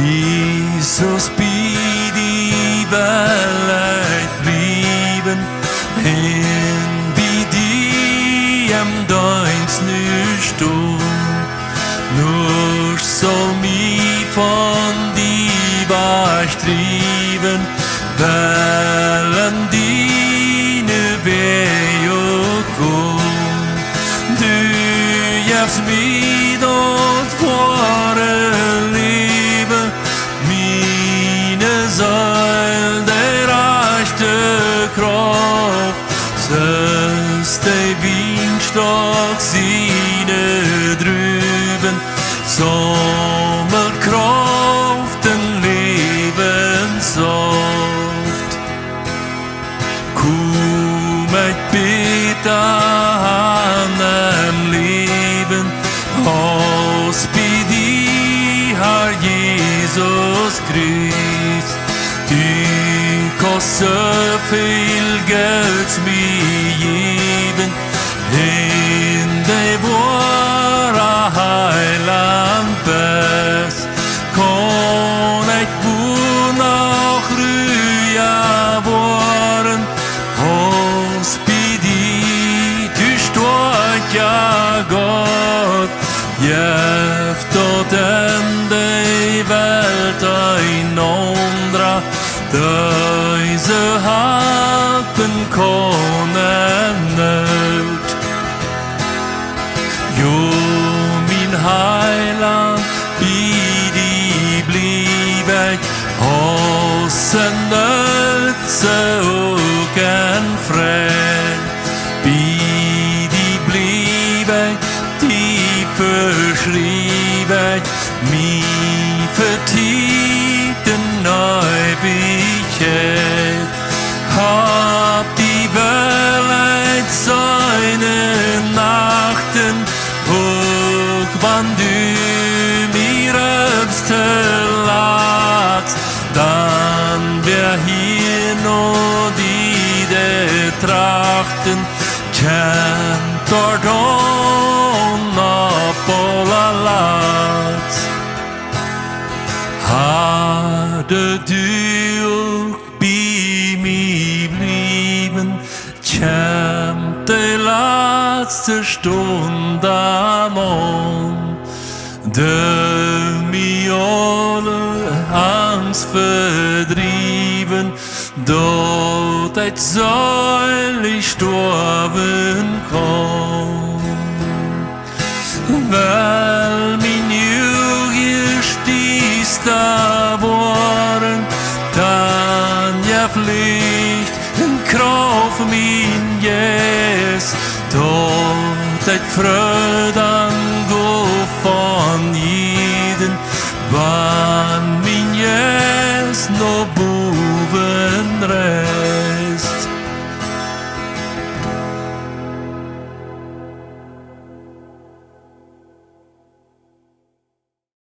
Jesus bij die welheid blijven en bij die hem deins nu stoen. Nur soll mich von die bestrieben, wellen dine Wege kommen. Du gibst mir dort wahre Liebe, meine Seele der rechte Kraft, sonst der Windstock seine drüben, sammelt Kraft und Lebenssaft. Komm, ich bitte an dem Leben, aus bei dir, Herr Jesus Christ. Du kannst so viel Geld mir geben, in der wahre Heiland bist. Kann ich wohl noch ruhig worden, aus bei dir, du steht ja Gott, jeft dort in der Welt ein anderer, diese Happen können nicht. Jo, min Heiland, bei dir blieb ich, außen Nütze und kein Fred. Bei dir blieb ich, die verschrieb ich, mich vertieften Neuigkeit. Hab die Welt seine Nachten, hoch wann du mir öfste ladst, dann wär hier noch die der Trachten, kennt dort on Apollo-Latz. Hade du bei mir blieben, kämmt die letzte Stunde am Morgen, der mir alle Angst verdrieben, dort ich soll ich sterben kann. Weil mein Jugend stieß da worden, dann ja Pflicht in Kraft mein Jes, dort ich Freude go von jeden, wann mein Jes no Buben recht.